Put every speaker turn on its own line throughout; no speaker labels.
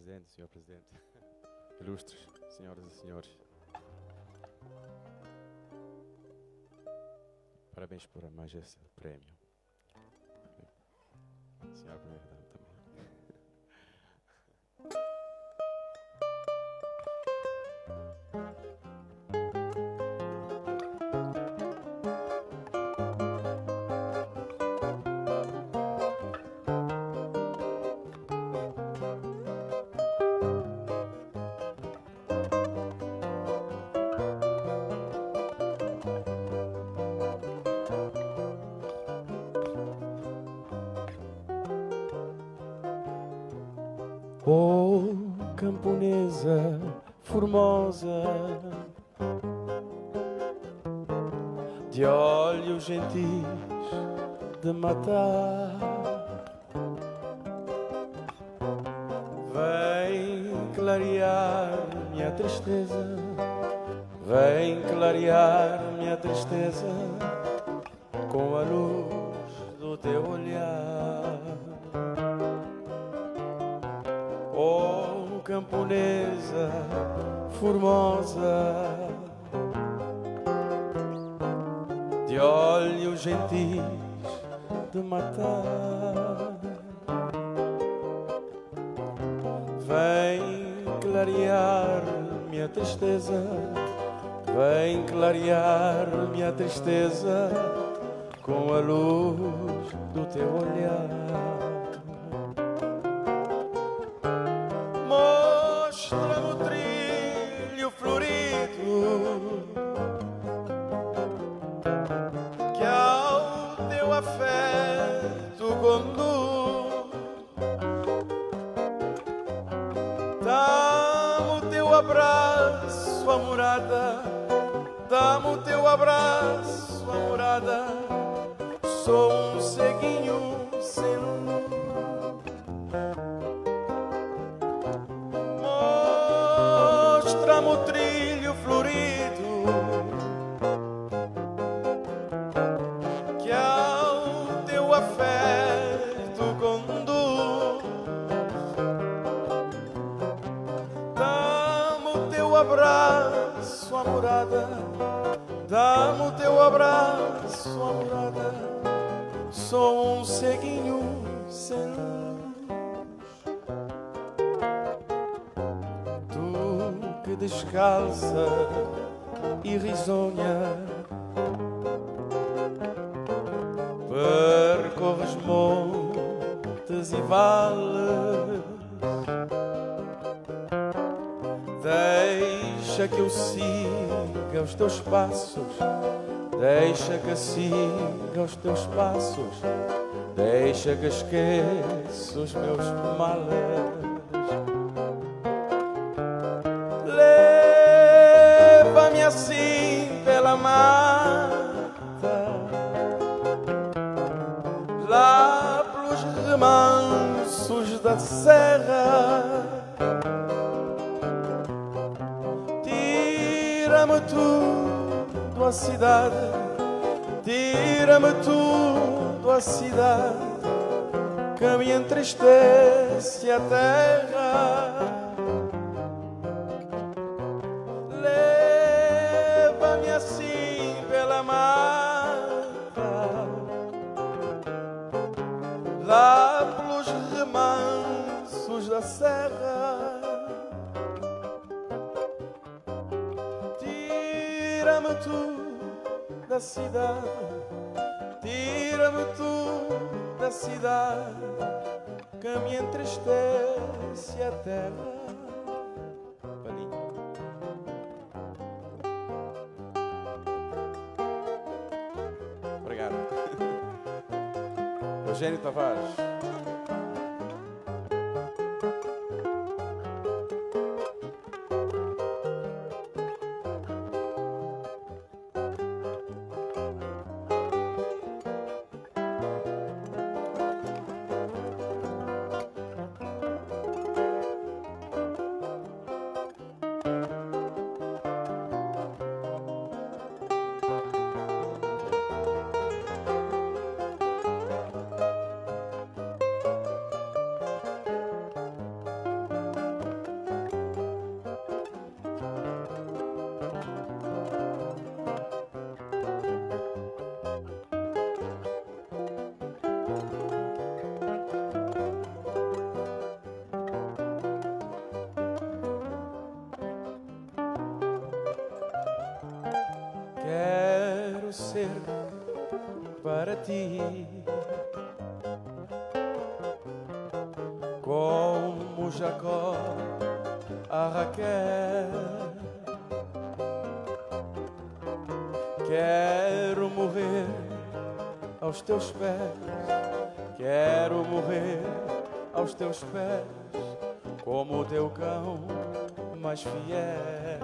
Presidente, Senhor Presidente, ilustres senhoras e senhores, parabéns por mais esse prémio. Senhora Primeira-Dama também. Oh, camponesa formosa, de olhos gentis de matar, vem clarear minha tristeza, vem clarear minha tristeza com a luz do teu olhar. Oh, camponesa formosa, de olhos gentis de matar, vem clarear minha tristeza, vem clarear minha tristeza com a luz do teu olhar. Mostra-me o trilho florido que ao teu afeto conduz. Dá-me o teu abraço, amorada, dá-me o teu abraço, amorada. Sou um ceguinho sem luz. Mostra-me o trilho florido que ao teu afeto conduz. Dá-me o teu abraço, amorada, dá-me o teu abraço, amorada. Sou um ceguinho sem luz. Tu que descalça e risonha percorres montes e vales, deixa que eu siga os teus passos, deixa que eu siga os teus passos, deixa que esqueça os meus males. Leva-me assim pela mata, lá pelos remansos da serra. Tira-me tudo a cidade, tira-me tudo a cidade, que me entristece a terra. Leva-me assim pela mata, lá pelos remansos da serra. Tira-me tudo da cidade, tira-me tudo da cidade, que me entristece a terra. Paninho. Obrigado. Eugênio Tavares. ser para ti. Como Jacó a Raquel, quero morrer aos teus pés, quero morrer aos teus pés, como o teu cão mais fiel.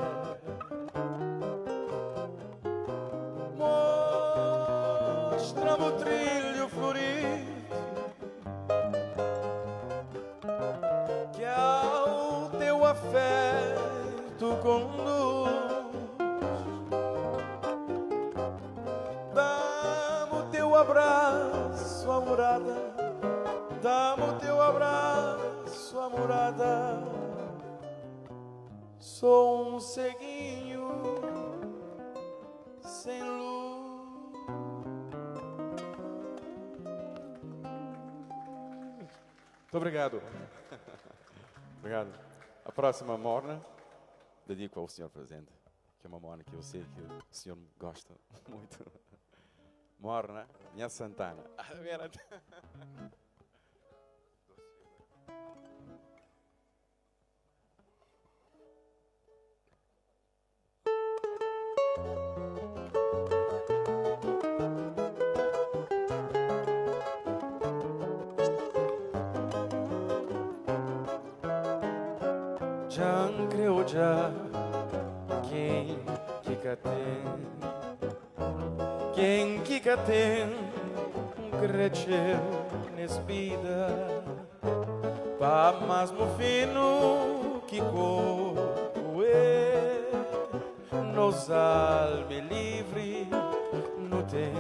Mostra-me o trilho florido que ao teu afeto conduz. Dá-me o teu abraço, a morada, dá-me o teu abraço, a morada. Sou um ceguinho sem luz. Muito obrigado. Obrigado. A próxima morna dedico ao senhor presente, que é uma morna que eu sei que o senhor gosta muito. Morna, minha Santana. Já creu já quem que tem cresceu nessa vida, pa mais no fino que corpo é, nos alma livre não tem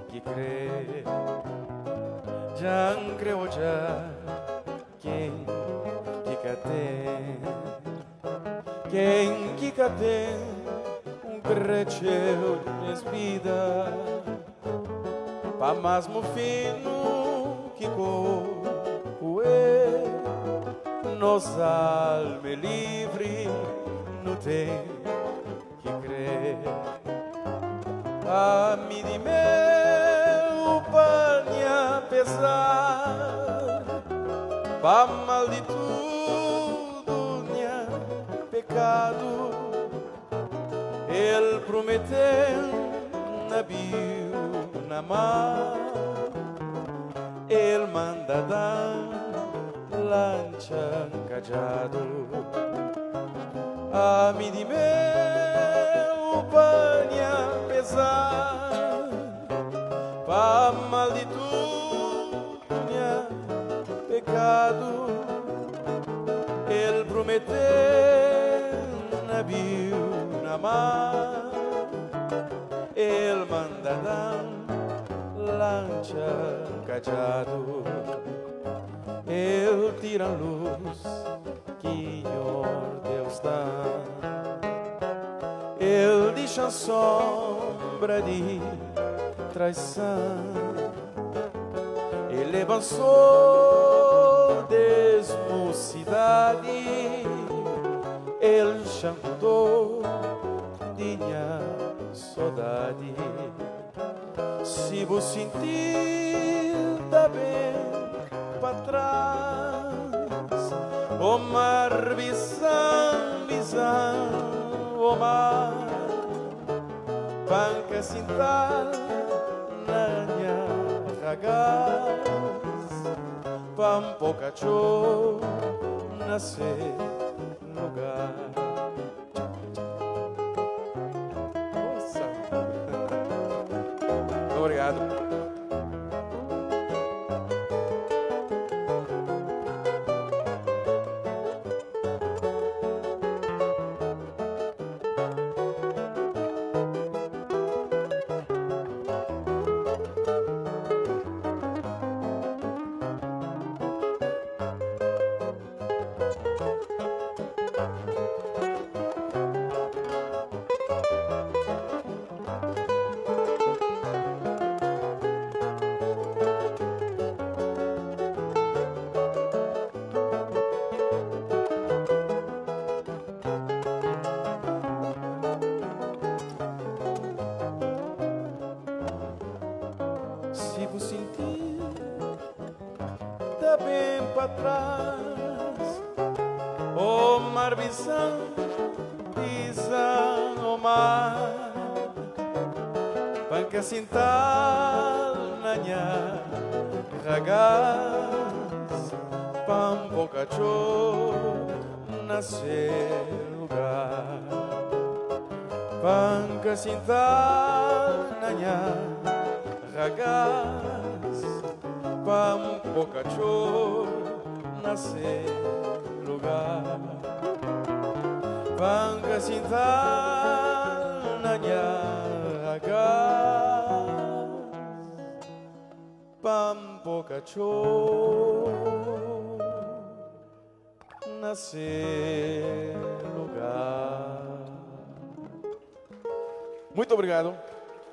que crer. Já creu já quem que tem cresceu nessa vida, pa mais no fino que corpo é, nos alma livre não tem que crer. A mim de meu panha pesar, pa mal de tudo minha pecado, ele prometeu na bio na mar, ele manda dar lancha cajado. A mim de meu panha pesar, pa mal de tudo minha pecado, ele prometeu na bio na mar, ele manda dar lancha cajado. Ele tira a luz que o Deus dá, ele deixa a sombra de traição, ele avançou desmocidade, ele chantou de minha saudade. Se vos sentir da bem para trás, o mar visão, o mar panca cintal na minha ragaz, pampo cachorro nascer no lugar. Nossa. Obrigado. bem para trás. O mar visão, visão o mar, panca cintal na nha ragaz, pampo cachorro nascer lugar, panca cintal na nha ragaz, pampo cachorro nascer lugar, panca cintal na nha ragaz, pampo cachorro nascer lugar. Muito obrigado.